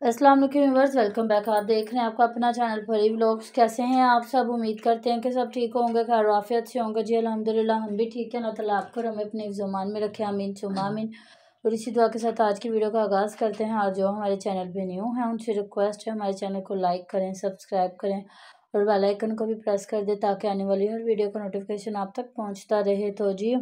अस्सलाम वालेकुम viewers, welcome back. आप देख रहे हैं आपका अपना चैनल परी व्लॉग्स। कैसे हैं आप सब? उम्मीद करते हैं कि सब ठीक होंगे, खैर आफियत से होंगे। जी अल्हम्दुलिल्लाह हम भी ठीक हैं। अल्लाह ताला आपको हमें अपने ज़मान में रखे, आमीन सुम्मा आमीन। और इसी दुआ के साथ आज की वीडियो का आगाज़ करते हैं। और जो हमारे चैनल पे न्यू हैं उनसे रिक्वेस्ट है हमारे चैनल को लाइक करें, सब्सक्राइब करें और बेल आइकन को भी प्रेस कर दें ताकि आने वाली हर वीडियो का नोटिफिकेशन आप तक पहुँचता रहे। तो जी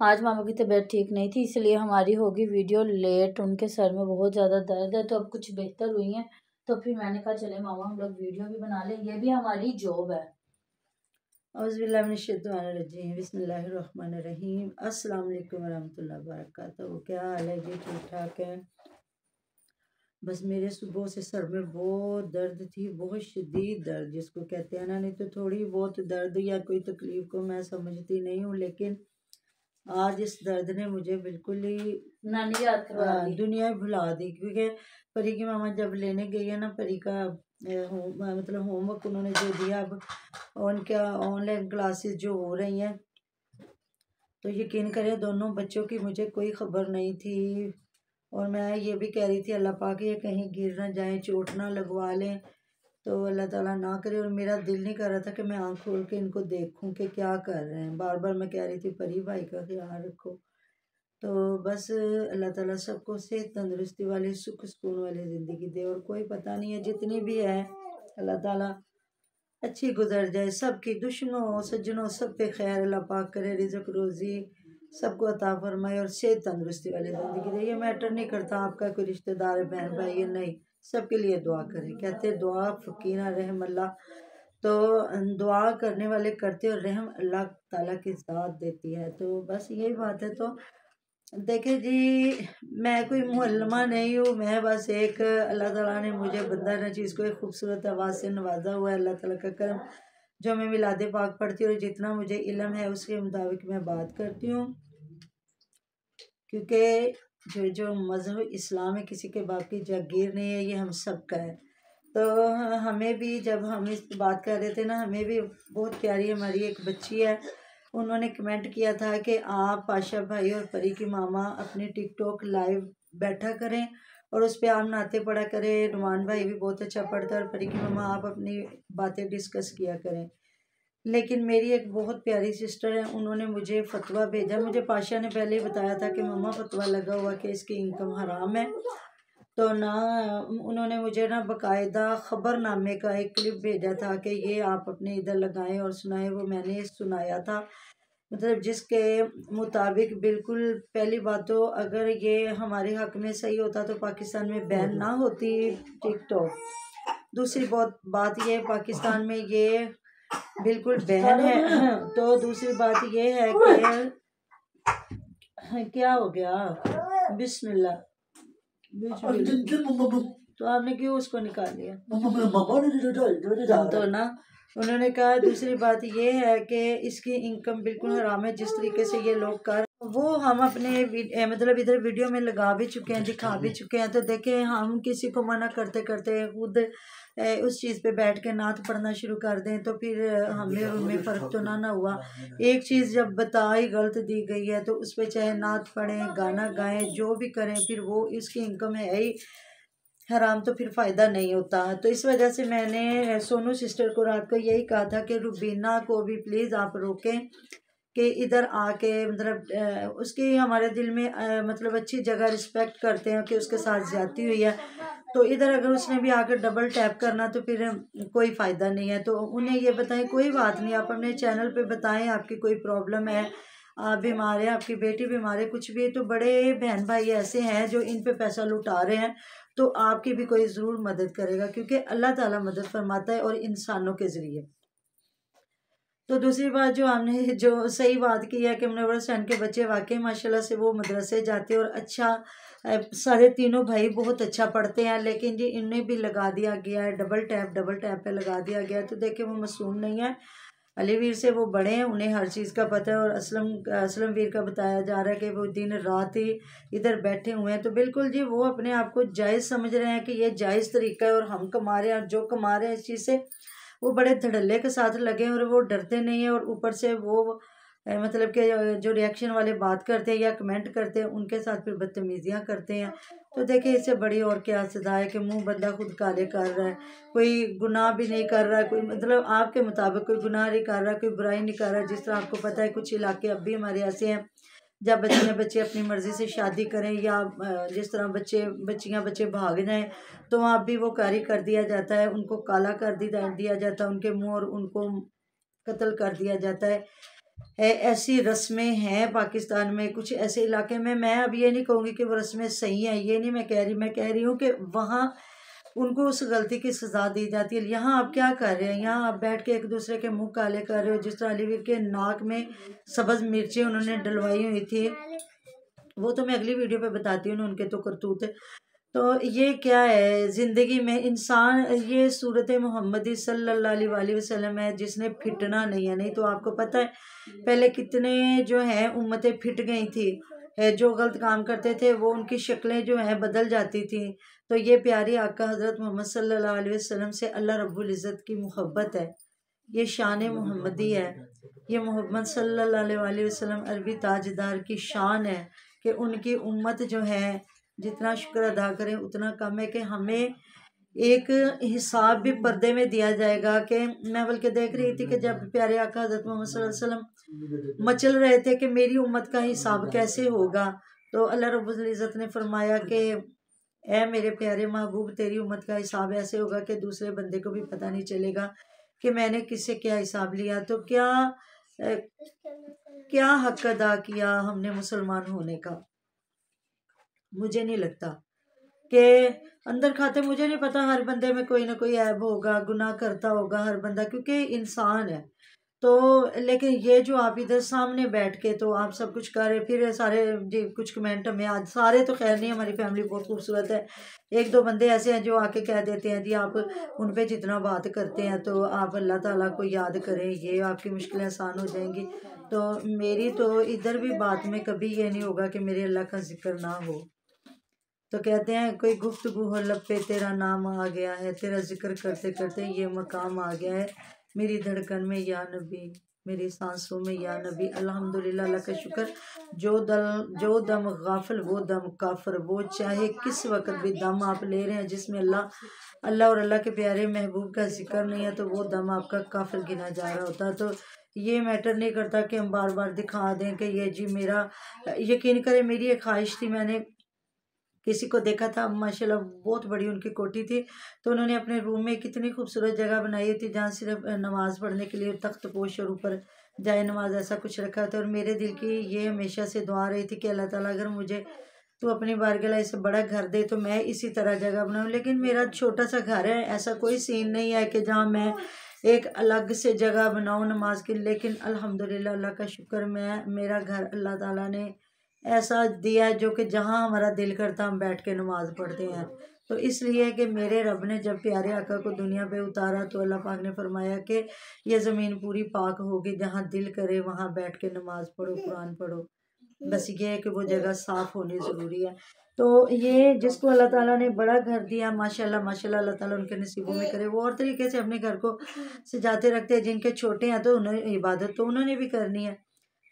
आज मामा की तबीयत ठीक नहीं थी, इसलिए हमारी होगी वीडियो लेट। उनके सर में बहुत ज़्यादा दर्द है, तो अब कुछ बेहतर हुई हैं। तो फिर मैंने कहा चले मामा हम लोग वीडियो भी बना लें, ये भी हमारी जॉब है। औज़ुबिल्लाहिमिनश्शैतानिर्रजीम बिस्मिल्लाहिर्रहमानिर्रहीम। अस्सलाम वालेकुम वरहमतुल्लाहि वबरकातुहू। क्या हाल है जी? ठीक ठाक है। बस मेरे सुबह से सर में बहुत दर्द थी, बहुत शदीद दर्द जिसको कहते हैं ना। नहीं तो थोड़ी बहुत दर्द या कोई तकलीफ को मैं समझती नहीं हूँ, लेकिन आज इस दर्द ने मुझे बिल्कुल ही नानी याद करवा दी। दुनिया भुला दी। क्योंकि परी की मामा जब लेने गई है ना, परी का मतलब होमवर्क उन्होंने जो दिया, अब उनका ऑनलाइन क्लासेस जो हो रही हैं, तो यकीन करें दोनों बच्चों की मुझे कोई खबर नहीं थी। और मैं ये भी कह रही थी अल्लाह पाक ये कहीं गिर ना जाए, चोट ना लगवा लें, तो अल्लाह ताला ना करे। और मेरा दिल नहीं कर रहा था कि मैं आँख खोल के इनको देखूं कि क्या कर रहे हैं। बार बार मैं कह रही थी परी भाई का ख्याल रखो। तो बस अल्लाह ताला सबको सेहत तंदुरुस्ती वाली सुख सुकून वाली ज़िंदगी दे। और कोई पता नहीं है, जितनी भी है अल्लाह ताला अच्छी गुजर जाए। सबकी दुश्मनों सज्जनों सब पे खैर अल्लाह पाक करे, रिज़्क रोज़ी सबको अता फरमाए और सेहत तंदुरुस्ती वाली ज़िंदगी दे। ये मैटर नहीं करता आपका कोई रिश्तेदार है, बहन भाई है, नहीं, सबके लिए दुआ करें। कहते हैं दुआ फ़कीना रहम अल्लाह। तो दुआ करने वाले करते और रहम अल्लाह ताला के साथ देती है। तो बस यही बात है। तो देखिए जी, मैं कोई मुअल्लिमा नहीं हूँ, मैं बस एक अल्लाह ताला ने मुझे बंदा नचीज़ को एक खूबसूरत आवाज़ से नवाजा हुआ है, अल्लाह ताला का करम। जो मैं मिलाद पाक पढ़ती हूँ और जितना मुझे इल्म है उसके मुताबिक मैं बात करती हूँ। क्योंकि जो जो मज़हब इस्लाम है किसी के बाप की जागीर नहीं है, ये हम सब का है। तो हमें भी, जब हम इस बात कर रहे थे ना, हमें भी बहुत प्यारी हमारी एक बच्ची है, उन्होंने कमेंट किया था कि आप पाशा भाई और परी की मामा अपनी टिकटॉक लाइव बैठा करें और उस पर आप नाते पढ़ा करें। नुमान भाई भी बहुत अच्छा पढ़ता है और परी की मामा आप अपनी बातें डिस्कस किया करें। लेकिन मेरी एक बहुत प्यारी सिस्टर है, उन्होंने मुझे फतवा भेजा। मुझे पाशा ने पहले ही बताया था कि मम्मा फतवा लगा हुआ कि इसकी इनकम हराम है। तो ना उन्होंने मुझे ना बाकायदा ख़बरनामे का एक क्लिप भेजा था कि ये आप अपने इधर लगाएं और सुनाएं। वो मैंने सुनाया था, मतलब जिसके मुताबिक बिल्कुल। पहली बात तो अगर ये हमारे हक में सही होता तो पाकिस्तान में बैन ना होती टिकटॉक। दूसरी बात ये पाकिस्तान में ये बिल्कुल बैन है। तो दूसरी बात ये है कि क्या हो गया, बिस्मिल्लाह तो आपने क्यों उसको निकाल लिया? तो ना उन्होंने कहा दूसरी बात ये है कि इसकी इनकम बिल्कुल हराम है। जिस तरीके से ये लोग कर, वो हम अपने मतलब इधर वीडियो में लगा भी चुके हैं, दिखा भी चुके हैं। तो देखें, हम किसी को मना करते करते खुद उस चीज़ पे बैठ के नात पढ़ना शुरू कर दें तो फिर हमें उनमें फ़र्क तो ना हुआ। एक चीज़ जब बताई गलत दी गई है तो उस पर चाहे नात पढ़ें, गाना गाएं, जो भी करें, फिर वो इसकी इनकम है ही हराम, तो फिर फ़ायदा नहीं होता। तो इस वजह से मैंने सोनू सिस्टर को रात को यही कहा था कि रुबीना को भी प्लीज़ आप रोकें कि इधर आके, मतलब उसकी हमारे दिल में मतलब अच्छी जगह रिस्पेक्ट करते हैं कि उसके साथ ज्यादती हुई है। तो इधर अगर उसने भी आकर डबल टैप करना तो फिर कोई फ़ायदा नहीं है। तो उन्हें ये बताएं कोई बात नहीं, आप अपने चैनल पे बताएं आपकी कोई प्रॉब्लम है, आप बीमार हैं, आपकी बेटी बीमार है, कुछ भी है। तो बड़े बहन भाई ऐसे हैं जो इन पे पैसा लुटा रहे हैं, तो आपकी भी कोई ज़रूर मदद करेगा, क्योंकि अल्लाह ताला मदद फरमाता है और इंसानों के ज़रिए। तो दूसरी बात जो हमने जो सही बात की है कि मुनव्वर हुसैन के बच्चे वाकई माशाल्लाह से वो मदरसे जाते हैं और अच्छा सारे तीनों भाई बहुत अच्छा पढ़ते हैं। लेकिन जी इन्हें भी लगा दिया गया है डबल टैप पे लगा दिया गया है। तो देखिए वो मासूम नहीं है, अली वीर से वो बड़े हैं, उन्हें हर चीज़ का पता है। और असलम वीर का बताया जा रहा है कि वो दिन रात ही इधर बैठे हुए हैं। तो बिल्कुल जी वो अपने आप को जायज़ समझ रहे हैं कि ये जायज़ तरीका है और हम कमा रहे हैं, और जो कमा रहे हैं इस चीज़ से वो बड़े धड़ल्ले के साथ लगे हैं और वो डरते नहीं हैं। और ऊपर से वो मतलब कि जो रिएक्शन वाले बात करते हैं या कमेंट करते हैं उनके साथ फिर बदतमीजियाँ करते हैं। तो देखिए इससे बड़ी और क्या सजा है कि मुंह बंदा खुद काले कर रहा है, कोई गुनाह भी नहीं कर रहा है, कोई मतलब आपके मुताबिक कोई गुनाह नहीं कर रहा, कोई बुराई नहीं कर रहा। जिस तरह आपको पता है कुछ इलाके अब भी हमारे ऐसे हैं जब बच्चे अपनी मर्ज़ी से शादी करें या जिस तरह बच्चे भाग जाएं तो वहाँ भी वो कारी कर दिया जाता है, उनको काला कर दिया जाता है, उनके मुंह और उनको कत्ल कर दिया जाता है। ऐसी रस्में हैं पाकिस्तान में, कुछ ऐसे इलाके में। मैं अब ये नहीं कहूँगी कि वो रस्में सही हैं, ये नहीं मैं कह रही हूँ कि वहाँ उनको उस गलती की सज़ा दी जाती है। यहाँ आप क्या कर रहे हैं, यहाँ आप बैठ के एक दूसरे के मुंह काले कर रहे हो। जिस तरह अलीवीर के नाक में सब्ज़ मिर्चें उन्होंने डलवाई हुई थी, वो तो मैं अगली वीडियो पे बताती हूँ उनके तो करतूत। तो ये क्या है ज़िंदगी में इंसान, ये सूरत मोहम्मदी सल्लल्लाहु अलैहि वसल्लम है जिसने फिटना नहीं है। नहीं तो आपको पता है पहले कितने जो है उम्मतें फिट गई थी, जो गलत काम करते थे वो उनकी शक्लें जो हैं बदल जाती थी। तो ये प्यारी आका हज़रत मोहम्मद सल्लल्लाहु अलैहि वसल्लम से अल्लाह रब्बुल इज़्ज़त की मोहब्बत है, ये शान मोहम्मदी है। ये मोहम्मद सल्लल्लाहु अलैहि वसल्लम अरबी ताजदार की शान है कि उनकी उम्मत जो है जितना शुक्र अदा करें उतना कम है। कि हमें एक हिसाब भी पर्दे में दिया जाएगा। कि मैं बल्कि देख रही थी कि जब प्यारे आका हज़रत मोहम्मद सल्लल्लाहु अलैहि वसल्लम मचल रहे थे कि मेरी उम्मत का हिसाब कैसे होगा, तो अल्लाह रब्बुल इज़्ज़त ने फरमाया कि ऐ मेरे प्यारे महबूब, तेरी उम्मत का हिसाब ऐसे होगा कि दूसरे बंदे को भी पता नहीं चलेगा कि मैंने किससे क्या हिसाब लिया। तो क्या हक अदा किया हमने मुसलमान होने का। मुझे नहीं लगता कि अंदर खाते, मुझे नहीं पता, हर बंदे में कोई ना कोई ऐब होगा, गुनाह करता होगा हर बंदा, क्योंकि इंसान है। तो लेकिन ये जो आप इधर सामने बैठ के तो आप सब कुछ कर रहे, फिर सारे जी कुछ कमेंट में आज सारे तो खैर नहीं, हमारी फैमिली बहुत खूबसूरत है। एक दो बंदे ऐसे हैं जो आके कह देते हैं जी आप उन पे जितना बात करते हैं तो आप अल्लाह ताला को याद करें, ये आपकी मुश्किलें आसान हो जाएंगी। तो मेरी तो इधर भी बात में कभी ये नहीं होगा कि मेरे अल्लाह का जिक्र ना हो। तो कहते हैं कोई गुफ्तगू हो लब पे तेरा नाम आ गया है, तेरा जिक्र करते करते ये मकाम आ गया है, मेरी धड़कन में या नबी, मेरी सांसों में या नबी। अल्हम्दुलिल्लाह, अल्लाह का शुक्र। जो दम गाफिल वो दम काफिर, वो चाहे किस वक्त भी दम आप ले रहे हैं जिसमें अल्लाह और अल्लाह के प्यारे महबूब का जिक्र नहीं है तो वो दम आपका काफिर गिना जा रहा होता। तो ये मैटर नहीं करता कि हम बार बार दिखा दें कि ये जी मेरा, यकीन करें मेरी एक ख्वाहिश थी, मैंने किसी को देखा था माशाल्लाह बहुत बड़ी उनकी कोठी थी, तो उन्होंने अपने रूम में कितनी खूबसूरत जगह बनाई हुई थी जहाँ सिर्फ नमाज़ पढ़ने के लिए तख्त पोश और ऊपर जाए नमाज ऐसा कुछ रखा था। और मेरे दिल की ये हमेशा से दुआ रही थी कि अल्लाह ताला अगर मुझे तो अपनी बारगाह से बड़ा घर दे तो मैं इसी तरह जगह बनाऊँ। लेकिन मेरा छोटा सा घर है, ऐसा कोई सीन नहीं है कि जहाँ मैं एक अलग से जगह बनाऊँ नमाज की। लेकिन अल्हम्दुलिल्लाह, अल्लाह का शुक्र, मेरा घर अल्लाह ताला ने ऐसा दिया है जो कि जहाँ हमारा दिल करता हम बैठ के नमाज़ पढ़ते हैं। तो इसलिए कि मेरे रब ने जब प्यारे आका को दुनिया पे उतारा तो अल्लाह पाक ने फरमाया कि ये ज़मीन पूरी पाक होगी, जहाँ दिल करे वहाँ बैठ के नमाज़ पढ़ो, कुरान पढ़ो। बस ये है कि वो जगह साफ़ होनी ज़रूरी है। तो ये जिसको अल्लाह ताला ने बड़ा घर दिया, माशाल्लाह माशाल्लाह, अल्लाह ताला उनके नसीबों में करे। वो और तरीके से अपने घर को सजाते रखते हैं। जिनके छोटे हैं तो उन्हें इबादत तो उन्होंने भी करनी है।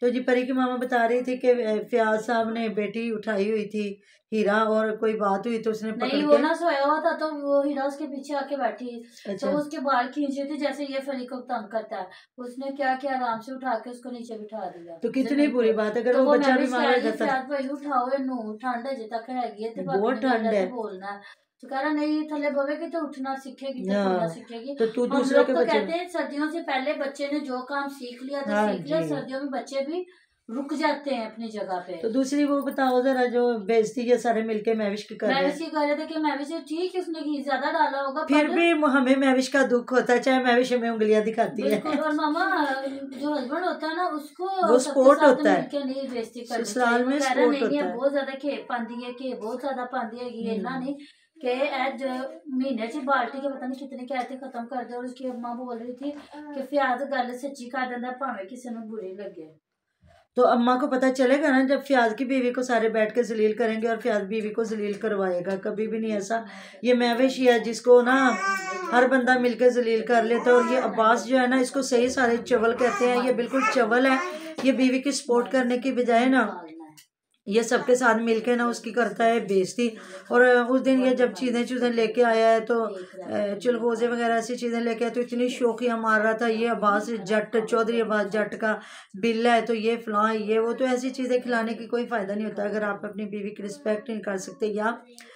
तो जी परी की मामा बता रही थी कि फयाज साहब ने बेटी उठाई हुई थी हीरा, और कोई बात हुई तो उसने नहीं, वो ना सोया हुआ था तो वो हीरा उसके पीछे आके बैठी। अच्छा। तो उसके बाल खींचे थे जैसे ये फरी को तंग करता है, उसने क्या किया, आराम से उठा के उसको नीचे बिठा दिया। तो कितनी बुरी बात है अगर तो वो बच्चा भी मारा जाता। भाई उठाओ नू, ठंड अजे तक हैगी है, बहुत ठंड है, बोलना तो कह रहा नहीं थले बवेगी तो उठना सीखेगी, तो बोलना सीखेगी। तो तू दूसरे के बच्चे कहते हैं सर्दियों से पहले बच्चे ने जो काम सीख लिया था सीख लिया, सर्दियों में बच्चे भी रुक जाते हैं अपनी जगह पे। तो दूसरी वो बताओ जरा जो बेइज्जती है सारे मिलके महविश की कर रहे हैं। महविश की कर रहे थे कि महविश ठीक है उसने घी ज्यादा डाला होगा, फिर भी हमें महविश का दुख होता है, चाहे महविश हमें उंगलियां दिखाती है। और मामा जो हस्बैंड होता है ना उसको वो सपोर्ट होता है, नहीं बेइज्जती करनी, ससुराल में सपोर्ट होता है। बहुत ज्यादा खेप पांदी है कि बहुत ज्यादा पांदी है इन्ना नहीं कि अज महीने च बाल्टी के पता नहीं कितने कहते खत्म कर दे। और उसकी अम्मा बोल रही थी कि फयाज गल सच्ची कर देंदा भावे किसी ने बुरी लगे। तो अम्मा को पता चलेगा ना जब फयाज की बीवी को सारे बैठ के जलील करेंगे और फयाज बीवी को जलील करवाएगा। कभी भी नहीं ऐसा, ये महविश है जिसको ना हर बंदा मिलकर जलील कर लेता है। और ये अब्बास जो है ना इसको सही सारे चवल कहते हैं, ये बिल्कुल चवल है, ये बीवी की सपोर्ट करने की बजाय ना ये सबके साथ मिलके ना उसकी करता है बेइज्जती। और उस दिन ये जब चीज़ें लेके आया है तो चिलगोजे वगैरह ऐसी चीज़ें लेके आया तो इतनी शौकियाँ मार रहा था, ये अब्बास जट चौधरी अब्बास जट का बिल है तो ये फलां ये वो। तो ऐसी चीज़ें खिलाने की कोई फ़ायदा नहीं होता अगर आप अपनी बीवी की रिस्पेक्ट नहीं कर सकते या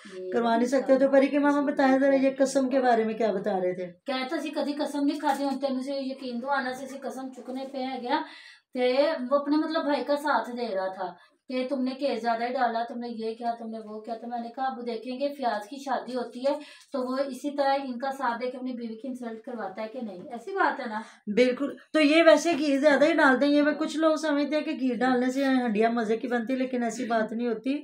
करवा नहीं सकते। तो परी के मामा बताया जरा ये कसम के बारे में क्या बता रहे थे। कहता सी कभी कसम नहीं खाती हूं, तेन से यकीन तो आना से कसम चुकने पे है गया। ते वो अपने मतलब भाई का साथ दे रहा था कि तुमने केस ज्यादा ही डाला, तुमने ये किया, तुमने वो किया। तो मैंने कहा अब देखेंगे फयाज की शादी होती है तो वो इसी तरह इनका साथ दे के अपनी बीवी की इंसल्ट करवाता है कि नहीं, ऐसी बात है ना। बिल्कुल। तो ये वैसे घी ज्यादा ही डालते हैं, ये कुछ लोग समझते हैं कि घी डालने से हंडिया मजे की बनती है, लेकिन ऐसी बात नहीं होती।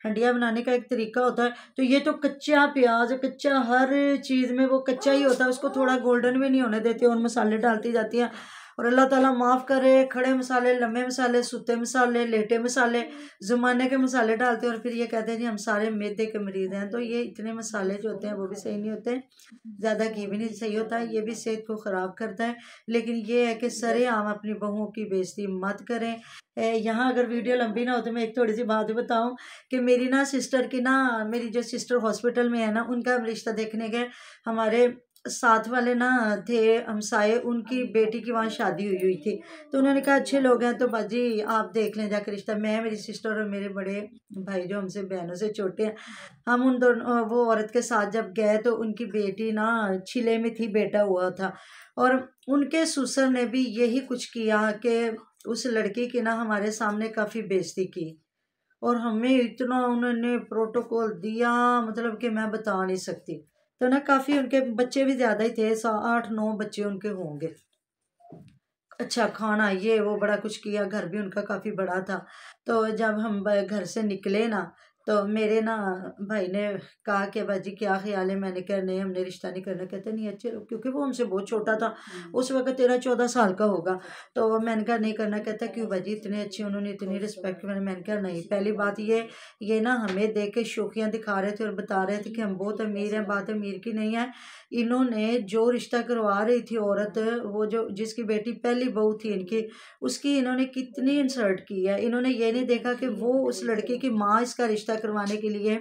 हंडिया बनाने का एक तरीका होता है। तो ये तो कच्चा प्याज, कच्चा हर चीज में वो कच्चा ही होता है, उसको थोड़ा गोल्डन भी नहीं होने देते और मसाले डालती जाती हैं। और अल्लाह ताला माफ़ करे, खड़े मसाले, लम्बे मसाले, सूते मसाले, लेटे मसाले, ज़माने के मसाले डालते हैं और फिर ये कहते हैं जी हम सारे मैदे के मरीज हैं। तो ये इतने मसाले जो होते हैं वो भी सही नहीं होते, ज़्यादा घी भी नहीं सही होता, ये भी सेहत को ख़राब करता है। लेकिन ये है कि सरेआम अपनी बहुओं की बेइज्जती मत करें। यहाँ अगर वीडियो लंबी ना हो तो मैं एक थोड़ी सी बात बताऊँ कि मेरी ना सिस्टर की ना, मेरी जो सिस्टर हॉस्पिटल में है ना, उनका रिश्ता देखने गए हमारे साथ वाले ना थे हमसाए, उनकी बेटी की वहाँ शादी हुई थी। तो उन्होंने कहा अच्छे लोग हैं तो बाजी आप देख लें जाकर रिश्ता। मैं, मेरी सिस्टर और मेरे बड़े भाई जो हमसे बहनों से छोटे हैं, हम उन दोनों वो औरत के साथ जब गए तो उनकी बेटी ना छिले में थी, बेटा हुआ था। और उनके ससुर ने भी यही कुछ किया कि उस लड़की की ना हमारे सामने काफ़ी बेइज्जती की और हमें इतना उन्होंने प्रोटोकॉल दिया, मतलब कि मैं बता नहीं सकती। तो ना काफ़ी उनके बच्चे भी ज़्यादा ही थे, 8-9 बच्चे उनके होंगे। अच्छा खाना ये वो बड़ा कुछ किया, घर भी उनका काफ़ी बड़ा था। तो जब हम घर से निकले ना तो मेरे ना भाई ने कहा कि बाजी क्या ख्याल है। मैंने कहा नहीं हमने रिश्ता नहीं करना। कहते नहीं अच्छे, क्योंकि वो हमसे बहुत छोटा था, उस वक्त 13-14 साल का होगा। तो मैंने कहा नहीं करना। कहता क्यों बाजी इतने अच्छे, उन्होंने इतनी रिस्पेक्ट। मैंने कहा नहीं, पहली बात ये ना हमें देख के शौकियाँ दिखा रहे थे और बता रहे थे कि हम बहुत अमीर हैं। बात अमीर की नहीं है। इन्होंने जो रिश्ता करवा रही थी औरत, वो जो जिसकी बेटी पहली बहू थी इनकी, उसकी इन्होंने कितनी इंसल्ट की है। इन्होंने ये नहीं देखा कि वो उस लड़के की माँ इसका रिश्ता करवाने के लिए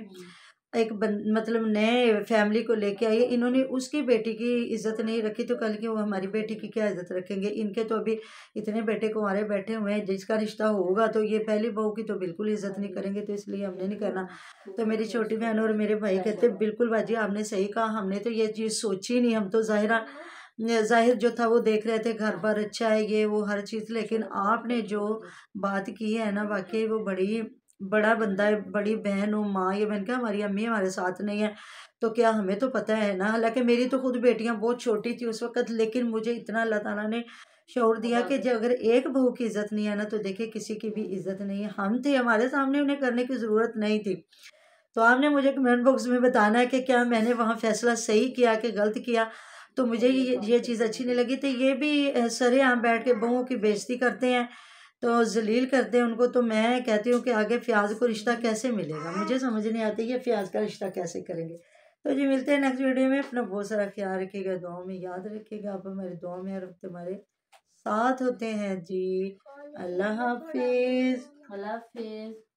एक मतलब नए फैमिली को लेके आई, इन्होंने उसकी बेटी की इज्जत नहीं रखी। तो कल की वो हमारी बेटी की क्या इज्जत रखेंगे। इनके तो अभी इतने बेटे कुंवारे बैठे हुए हैं, जिसका रिश्ता होगा तो ये पहली बहू की तो बिल्कुल इज्जत नहीं करेंगे। तो इसलिए हमने नहीं करना। तो मेरी छोटी बहन और मेरे भाई कहते बिल्कुल बाजी आपने सही कहा, हमने तो ये चीज़ सोची नहीं। हम तो जाहिर जो था वो देख रहे थे, घर पर अच्छा है ये वो हर चीज़। लेकिन आपने जो बात की है ना, वाकई वो बड़ा बंदा है, बड़ी बहन हो, माँ। ये बहन क्या हमारी अम्मी हमारे साथ नहीं है तो क्या हमें तो पता है ना। हालांकि मेरी तो खुद बेटियां बहुत छोटी थी उस वक्त, लेकिन मुझे इतना अल्लाह ताला ने शौर दिया कि जब अगर एक बहू की इज्जत नहीं है ना तो देखिए किसी की भी इज्जत नहीं है। हम थे, हमारे सामने उन्हें करने की ज़रूरत नहीं थी। तो आपने मुझे कमेंट बॉक्स में बताना है कि क्या मैंने वहाँ फैसला सही किया कि गलत किया। तो मुझे ये चीज़ अच्छी नहीं लगी। तो ये भी सरेआम बैठ के बहुओं की बेइज्जती करते हैं, तो जलील करते हैं उनको। तो मैं कहती हूँ कि आगे फ़याज़ को रिश्ता कैसे मिलेगा, मुझे समझ नहीं आती ये फ़याज़ का रिश्ता कैसे करेंगे। तो जी मिलते हैं नेक्स्ट वीडियो में। अपना बहुत सारा ख्याल रखिएगा, दुआ में याद रखिएगा। आप हमारे दुआ में और तुम्हारे साथ होते हैं जी। अल्लाह हाफिज़। अल्लाह हाफिज़।